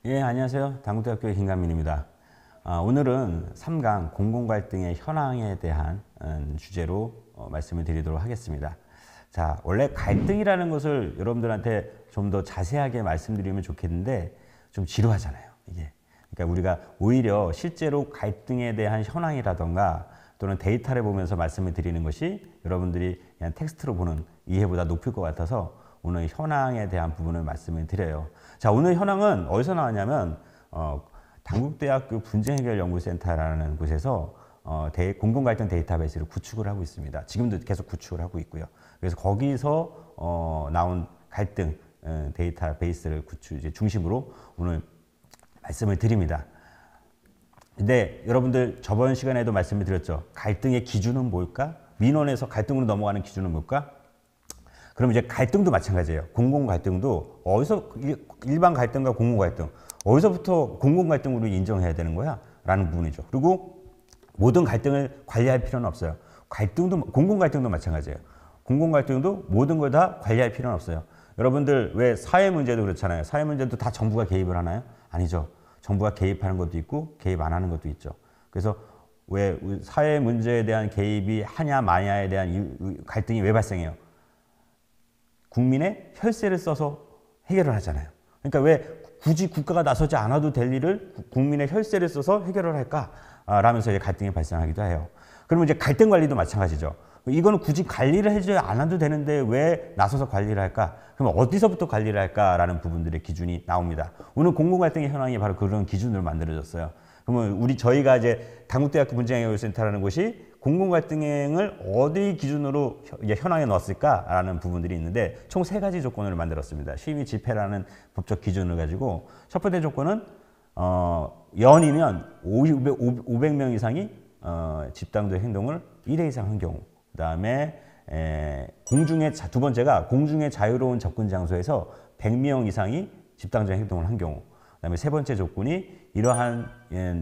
예, 안녕하세요. 당국대학교의 김관민입니다. 오늘은 3강 공공갈등의 현황에 대한 주제로 말씀을 드리도록 하겠습니다. 자, 원래 갈등이라는 것을 여러분들한테 좀 더 자세하게 말씀드리면 좋겠는데 좀 지루하잖아요, 이게. 그러니까 우리가 오히려 실제로 갈등에 대한 현황이라던가 또는 데이터를 보면서 말씀을 드리는 것이 여러분들이 그냥 텍스트로 보는 이해보다 높을 것 같아서 오늘 현황에 대한 부분을 말씀을 드려요. 자, 오늘 현황은 어디서 나왔냐면 당국대학교 분쟁해결연구센터라는 곳에서 공공갈등 데이터베이스를 구축을 하고 있습니다. 지금도 계속 구축을 하고 있고요. 그래서 거기서 나온 갈등 데이터베이스를 이제 중심으로 오늘 말씀을 드립니다. 근데 여러분들 저번 시간에도 말씀을 드렸죠. 갈등의 기준은 뭘까? 민원에서 갈등으로 넘어가는 기준은 뭘까? 그럼 이제 갈등도 마찬가지예요. 공공 갈등도 어디서 일반 갈등과 공공 갈등 어디서부터 공공 갈등으로 인정해야 되는 거야? 라는 부분이죠. 그리고 모든 갈등을 관리할 필요는 없어요. 공공 갈등도 마찬가지예요. 공공 갈등도 모든 걸 다 관리할 필요는 없어요. 여러분들 왜 사회 문제도 그렇잖아요. 사회 문제도 다 정부가 개입을 하나요? 아니죠. 정부가 개입하는 것도 있고 개입 안 하는 것도 있죠. 그래서 왜 사회 문제에 대한 개입이 하냐 마냐에 대한 갈등이 왜 발생해요? 국민의 혈세를 써서 해결을 하잖아요. 그러니까 왜 굳이 국가가 나서지 않아도 될 일을 국민의 혈세를 써서 해결을 할까? 라면서 이제 갈등이 발생하기도 해요. 그러면 이제 갈등 관리도 마찬가지죠. 이거는 굳이 관리를 해주지 않아도 되는데 왜 나서서 관리를 할까? 그럼 어디서부터 관리를 할까라는 부분들의 기준이 나옵니다. 오늘 공공갈등의 현황이 바로 그런 기준으로 만들어졌어요. 그러면 저희가 이제 당국대학교 분쟁해결센터라는 곳이 공공갈등을 어디 기준으로 현황에 넣었을까라는 부분들이 있는데 총 3가지 조건을 만들었습니다. 심의 집회라는 법적 기준을 가지고 첫 번째 조건은 연이면 500명 이상이 집단적 행동을 1회 이상 한 경우, 그 다음에 두 번째가 공중의 자유로운 접근 장소에서 100명 이상이 집단적 행동을 한 경우, 그 다음에 세 번째 조건이 이러한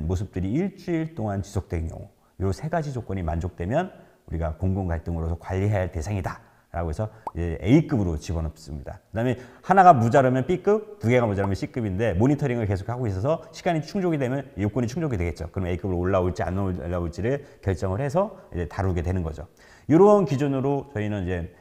모습들이 일주일 동안 지속된 경우. 이 3가지 조건이 만족되면 우리가 공공갈등으로서 관리해야 할 대상이다 라고 해서 A급으로 집어넣습니다. 그 다음에 하나가 모자라면 B급, 2개가 모자라면 C급인데 모니터링을 계속하고 있어서 시간이 충족이 되면 요건이 충족이 되겠죠. 그럼 A급으로 올라올지 안 올라올지를 결정을 해서 이제 다루게 되는 거죠. 이런 기준으로 저희는 이제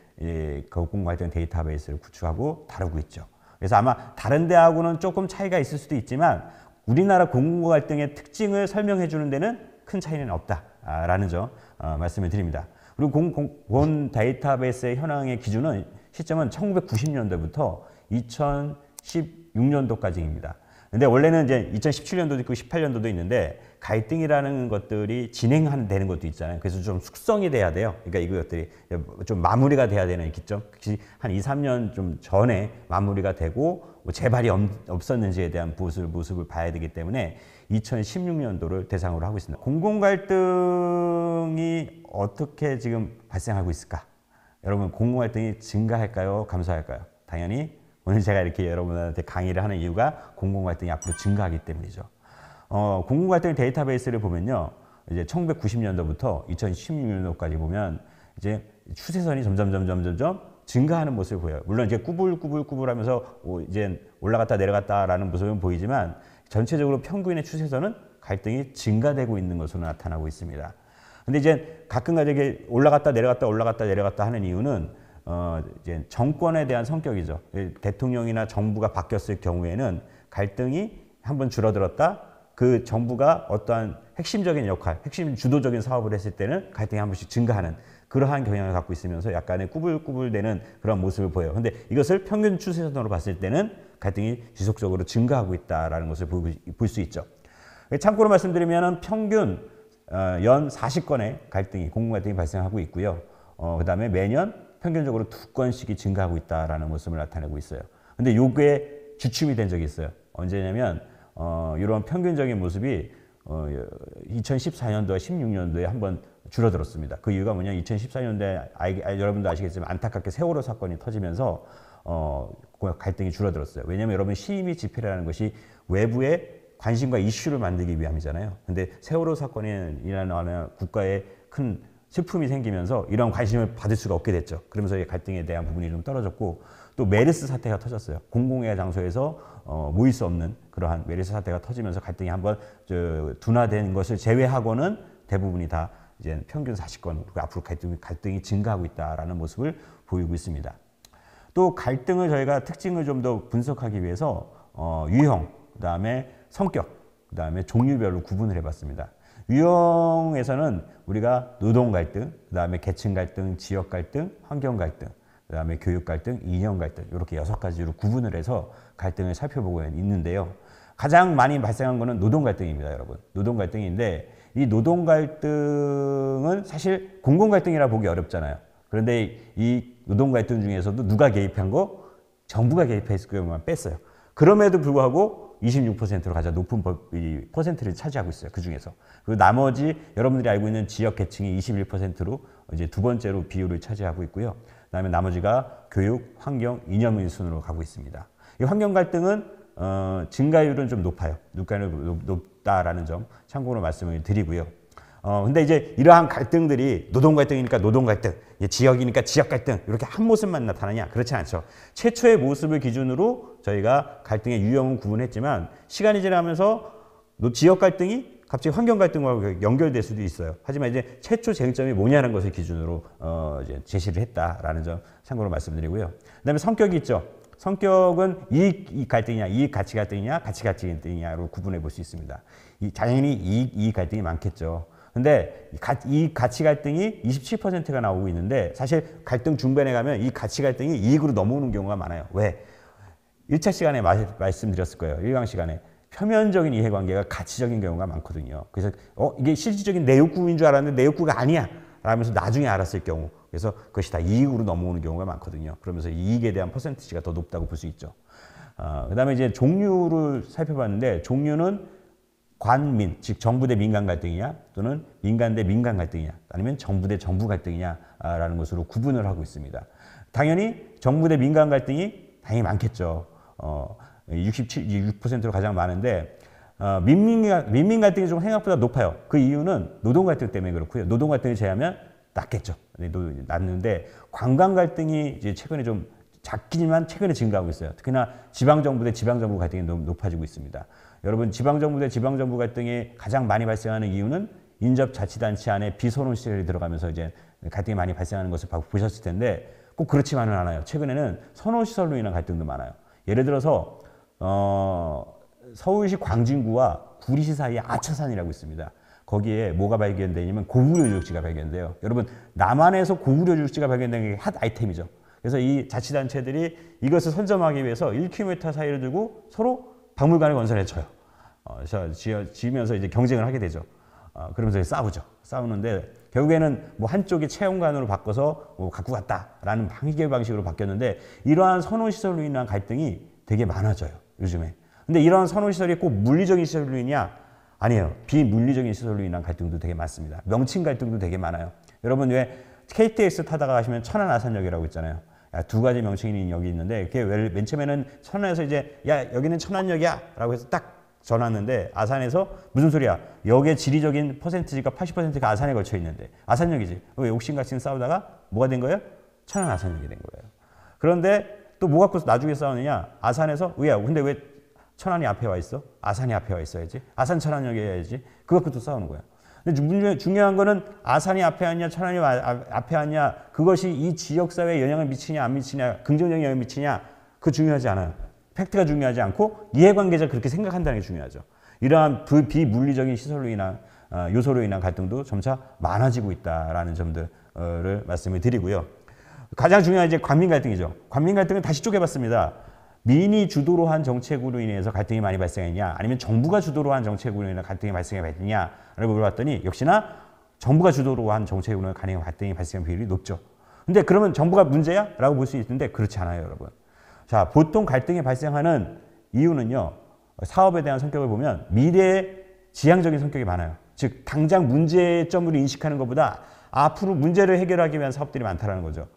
공공갈등 데이터베이스를 구축하고 다루고 있죠. 그래서 아마 다른 데하고는 조금 차이가 있을 수도 있지만 우리나라 공공갈등의 특징을 설명해 주는 데는 큰 차이는 없다라는 점 말씀을 드립니다. 그리고 본 데이터베이스의 현황의 기준은 시점은 1990년도부터 2016년도까지입니다. 근데 원래는 이제 2017년도도 있고 18년도도 있는데 갈등이라는 것들이 진행되는 것도 있잖아요. 그래서 좀 숙성이 돼야 돼요. 그러니까 이것들이 좀 마무리가 돼야 되는 기점. 한 2, 3년 좀 전에 마무리가 되고 재발이 없었는지에 대한 모습을 봐야 되기 때문에 2016년도를 대상으로 하고 있습니다. 공공갈등이 어떻게 지금 발생하고 있을까? 여러분, 공공갈등이 증가할까요? 감소할까요? 당연히 오늘 제가 이렇게 여러분한테 강의를 하는 이유가 공공갈등이 앞으로 증가하기 때문이죠. 공공갈등 데이터베이스를 보면요, 이제 1990년도부터 2016년도까지 보면 이제 추세선이 점점 증가하는 모습을 보여요. 물론 이제 꾸불꾸불하면서 이제 올라갔다 내려갔다라는 모습은 보이지만 전체적으로 평균의 추세선은 갈등이 증가되고 있는 것으로 나타나고 있습니다. 근데 이제 가끔가다 이게 올라갔다 내려갔다 하는 이유는 이제 정권에 대한 성격이죠. 대통령이나 정부가 바뀌었을 경우에는 갈등이 한번 줄어들었다. 그 정부가 어떠한 핵심적인 역할, 핵심 주도적인 사업을 했을 때는 갈등이 한 번씩 증가하는 그러한 경향을 갖고 있으면서 약간의 꾸불꾸불되는 그런 모습을 보여요. 근데 이것을 평균 추세선으로 봤을 때는 갈등이 지속적으로 증가하고 있다는 것을 볼 수 있죠. 참고로 말씀드리면 평균 연 40건의 공공갈등이 발생하고 있고요. 그 다음에 매년 평균적으로 2건씩이 증가하고 있다는 모습을 나타내고 있어요. 근데 요게 주춤이 된 적이 있어요. 언제냐면 이런 평균적인 모습이 2014년도와 16년도에 한번 줄어들었습니다. 그 이유가 뭐냐? 2014년도에 여러분도 아시겠지만 안타깝게 세월호 사건이 터지면서 갈등이 줄어들었어요. 왜냐하면 여러분 시위 집회라는 것이 외부의 관심과 이슈를 만들기 위함이잖아요. 근데 세월호 사건이라는 국가의 큰 슬픔이 생기면서 이런 관심을 받을 수가 없게 됐죠. 그러면서 이 갈등에 대한 부분이 좀 떨어졌고 또 메르스 사태가 터졌어요. 공공의 장소에서 모일 수 없는 그러한 메르스 사태가 터지면서 갈등이 한번 둔화된 것을 제외하고는 대부분이 다 이제 평균 40건 그리고 앞으로 갈등이 증가하고 있다라는 모습을 보이고 있습니다. 또 갈등을 저희가 특징을 좀 더 분석하기 위해서 유형, 그다음에 성격, 그다음에 종류별로 구분을 해봤습니다. 유형에서는 우리가 노동 갈등, 그다음에 계층 갈등, 지역 갈등, 환경 갈등, 그다음에 교육 갈등, 이념 갈등 이렇게 6가지로 구분을 해서 갈등을 살펴보고 있는데요. 가장 많이 발생한 것은 노동 갈등입니다, 여러분. 노동 갈등인데 이 노동 갈등은 사실 공공 갈등이라 보기 어렵잖아요. 그런데 이 노동 갈등 중에서도 누가 개입한 거? 정부가 개입했을 경우만 뺐어요. 그럼에도 불구하고 26%로 가장 높은 퍼센트를 차지하고 있어요. 그 중에서. 그리고 나머지 여러분들이 알고 있는 지역 계층이 21%로 이제 두 번째로 비율을 차지하고 있고요. 그다음에 나머지가 교육, 환경, 이념의 순으로 가고 있습니다. 이 환경 갈등은 증가율은 좀 높아요. 증가율이 높다라는 점 참고로 말씀을 드리고요. 근데 이제 이러한 갈등들이 노동 갈등이니까 노동 갈등, 지역이니까 지역 갈등 이렇게 한 모습만 나타나냐? 그렇지 않죠. 최초의 모습을 기준으로 저희가 갈등의 유형은 구분했지만 시간이 지나면서 지역 갈등이 갑자기 환경 갈등과 연결될 수도 있어요. 하지만 이제 최초 쟁점이 뭐냐는 것을 기준으로 이제 제시를 했다라는 점 참고로 말씀드리고요. 그다음에 성격이 있죠. 성격은 이익 갈등이냐, 이익 가치 갈등이냐, 가치 갈등이냐로 구분해 볼 수 있습니다. 당연히 이익 갈등이 많겠죠. 근데 이 가치 갈등이 27%가 나오고 있는데 사실 갈등 중반에 가면 이 가치 갈등이 이익으로 넘어오는 경우가 많아요. 왜? 1차 시간에 말씀드렸을 거예요. 1강 시간에. 표면적인 이해관계가 가치적인 경우가 많거든요. 그래서 이게 실질적인 내 욕구인 줄 알았는데 내 욕구가 아니야 라면서 나중에 알았을 경우 그래서 그것이 다 이익으로 넘어오는 경우가 많거든요. 그러면서 이익에 대한 퍼센티지가 더 높다고 볼 수 있죠. 그 다음에 이제 종류를 살펴봤는데 종류는 관민, 즉 정부 대 민간 갈등이냐 또는 민간 대 민간 갈등이냐 아니면 정부 대 정부 갈등이냐라는 것으로 구분을 하고 있습니다. 당연히 정부 대 민간 갈등이 당연히 많겠죠. 6%로 가장 많은데 민민 갈등이 좀 생각보다 높아요. 그 이유는 노동 갈등 때문에 그렇고요. 노동 갈등을 제외하면 낮겠죠. 낮는데 관광 갈등이 이제 최근에 좀 작지만 최근에 증가하고 있어요. 특히나 지방정부 대 지방정부 갈등이 너무 높아지고 있습니다. 여러분 지방정부 대 지방정부 갈등이 가장 많이 발생하는 이유는 인접자치단체 안에 비선호 시설이 들어가면서 이제 갈등이 많이 발생하는 것을 보셨을 텐데 꼭 그렇지만은 않아요. 최근에는 선호시설로 인한 갈등도 많아요. 예를 들어서 서울시 광진구와 구리시 사이에 아차산이라고 있습니다. 거기에 뭐가 발견되냐면 고구려 유적지가 발견돼요. 여러분 남한에서 고구려 유적지가 발견된 게 핫 아이템이죠. 그래서 이 자치단체들이 이것을 선점하기 위해서 1km 사이를 두고 서로 박물관을 건설해 쳐요. 지으면서 이제 경쟁을 하게 되죠. 그러면서 싸우죠. 싸우는데 결국에는 뭐 한쪽이 체험관으로 바꿔서 뭐 갖고 갔다라는 해결 방식으로 바뀌었는데 이러한 선호시설로 인한 갈등이 되게 많아져요. 요즘에. 근데 이러한 선호시설이 꼭 물리적인 시설로 인이냐? 아니에요. 비물리적인 시설로 인한 갈등도 되게 많습니다. 명칭 갈등도 되게 많아요. 여러분 왜 KTX 타다가 가시면 천안 아산역이라고 있잖아요. 두 가지 명칭이 여기 있는데 그게 맨 처음에는 천안에서 이제 야 여기는 천안역이야 라고 해서 딱 전화왔는데 아산에서 무슨 소리야 역의 지리적인 퍼센티지가 80%가 아산에 걸쳐 있는데 아산역이지 왜 옥신각신 싸우다가 뭐가 된 거예요? 천안 아산역이 된 거예요. 그런데 또 뭐 갖고 나중에 싸우느냐 아산에서 근데 왜 천안이 앞에 와 있어? 아산이 앞에 와 있어야지 아산 천안역에 해야지 그거 갖고 또 싸우는 거야. 근데 중요한 거는 아산이 앞에 왔냐 천안이 앞에 왔냐 그것이 이 지역사회에 영향을 미치냐 안 미치냐 긍정적인 영향을 미치냐 그거 중요하지 않아요. 팩트가 중요하지 않고 이해관계자 그렇게 생각한다는 게 중요하죠. 이러한 비물리적인 시설로 인한 요소로 인한 갈등도 점차 많아지고 있다라는 점들을 말씀을 드리고요. 가장 중요한 이제 관민 갈등이죠. 관민 갈등은 다시 쪼개봤습니다. 민이 주도로 한 정책으로 인해서 갈등이 많이 발생했냐 아니면 정부가 주도로 한 정책으로 인해 갈등이 발생했냐를 물어봤더니 역시나 정부가 주도로 한 정책으로 인해 갈등이 발생한 비율이 높죠. 근데 그러면 정부가 문제야? 라고 볼 수 있는데 그렇지 않아요, 여러분. 자, 보통 갈등이 발생하는 이유는요. 사업에 대한 성격을 보면 미래 지향적인 성격이 많아요. 즉 당장 문제점을 인식하는 것보다 앞으로 문제를 해결하기 위한 사업들이 많다는 거죠.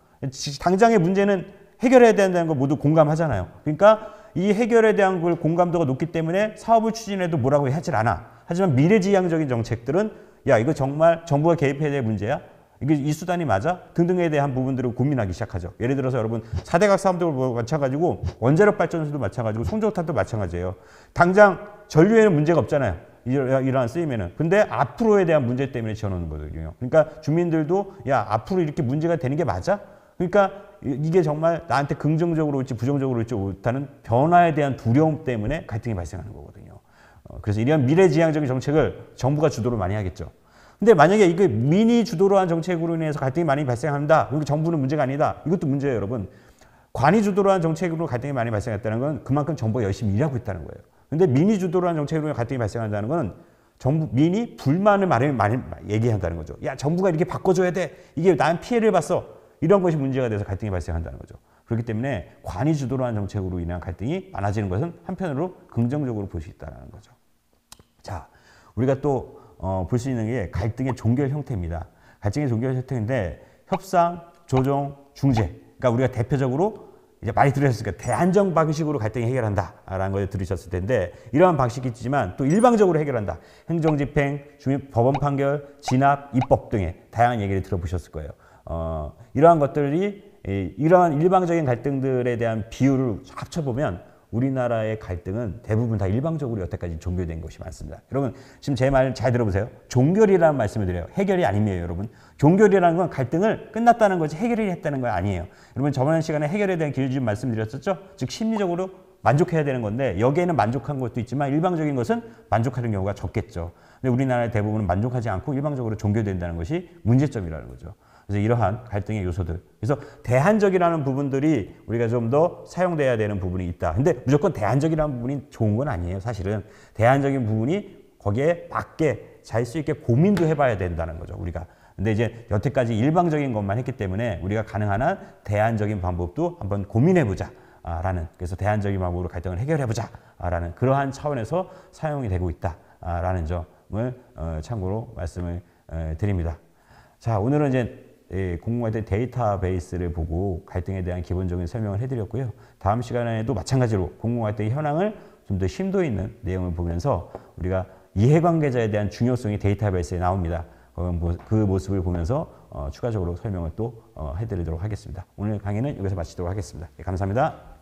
당장의 문제는 해결해야 된다는 거 모두 공감하잖아요. 그러니까 이 해결에 대한 걸 공감도가 높기 때문에 사업을 추진해도 뭐라고 하질 않아. 하지만 미래지향적인 정책들은 야 이거 정말 정부가 개입해야 될 문제야? 이게 이 수단이 맞아? 등등에 대한 부분들을 고민하기 시작하죠. 예를 들어서 여러분 4대각 사업도 마찬가지고 원자력 발전소도 마찬가지고 송전탑도 마찬가지예요. 당장 전류에는 문제가 없잖아요. 이러한 쓰임에는. 근데 앞으로에 대한 문제 때문에 지어놓는 거거든요. 그러니까 주민들도 야 앞으로 이렇게 문제가 되는 게 맞아? 그러니까 이게 정말 나한테 긍정적으로 올지 부정적으로 올지 못하는 변화에 대한 두려움 때문에 갈등이 발생하는 거거든요. 그래서 이러한 미래지향적인 정책을 정부가 주도를 많이 하겠죠. 근데 만약에 이게 민이 주도로 한 정책으로 인해서 갈등이 많이 발생한다. 그리고 정부는 문제가 아니다. 이것도 문제예요, 여러분. 관이 주도로 한 정책으로 갈등이 많이 발생했다는 건 그만큼 정부가 열심히 일하고 있다는 거예요. 근데 민이 주도로 한 정책으로 갈등이 발생한다는 건 민이 불만을 많이 얘기한다는 거죠. 야, 정부가 이렇게 바꿔줘야 돼. 이게 난 피해를 봤어. 이런 것이 문제가 돼서 갈등이 발생한다는 거죠. 그렇기 때문에 관이 주도로 한 정책으로 인한 갈등이 많아지는 것은 한편으로 긍정적으로 볼 수 있다는 거죠. 자, 우리가 또 볼 수 있는 게 갈등의 종결 형태입니다. 갈등의 종결 형태인데 협상, 조정, 중재. 그러니까 우리가 대표적으로 이제 많이 들으셨으니까 대안정 방식으로 갈등을 해결한다라는 걸 들으셨을 텐데 이러한 방식이 있지만 또 일방적으로 해결한다. 행정집행, 법원 판결, 진압, 입법 등의 다양한 얘기를 들어보셨을 거예요. 이러한 것들이 이러한 일방적인 갈등들에 대한 비율을 합쳐보면 우리나라의 갈등은 대부분 다 일방적으로 여태까지 종결된 것이 많습니다. 여러분 지금 제 말 잘 들어보세요. 종결이라는 말씀을 드려요. 해결이 아닙니다, 여러분. 종결이라는 건 갈등을 끝났다는 거지 해결이 했다는 거 아니에요. 여러분 저번 시간에 해결에 대한 기준 좀 말씀드렸었죠. 즉 심리적으로 만족해야 되는 건데 여기에는 만족한 것도 있지만 일방적인 것은 만족하는 경우가 적겠죠. 근데 우리나라의 대부분은 만족하지 않고 일방적으로 종결된다는 것이 문제점이라는 거죠. 그래서 이러한 갈등의 요소들. 그래서 대안적이라는 부분들이 우리가 좀 더 사용돼야 되는 부분이 있다. 근데 무조건 대안적이라는 부분이 좋은 건 아니에요. 사실은 대안적인 부분이 거기에 맞게 잘 수 있게 고민도 해봐야 된다는 거죠. 우리가. 근데 이제 여태까지 일방적인 것만 했기 때문에 우리가 가능한 한 대안적인 방법도 한번 고민해보자. 라는 그래서 대안적인 방법으로 갈등을 해결해보자. 라는 그러한 차원에서 사용이 되고 있다. 라는 점을 참고로 말씀을 드립니다. 자, 오늘은 이제 공공갈등 데이터베이스를 보고 갈등에 대한 기본적인 설명을 해드렸고요. 다음 시간에도 마찬가지로 공공갈등의 현황을 좀 더 심도 있는 내용을 보면서 우리가 이해관계자에 대한 중요성이 데이터베이스에 나옵니다. 그 모습을 보면서 추가적으로 설명을 또 해드리도록 하겠습니다. 오늘 강의는 여기서 마치도록 하겠습니다. 감사합니다.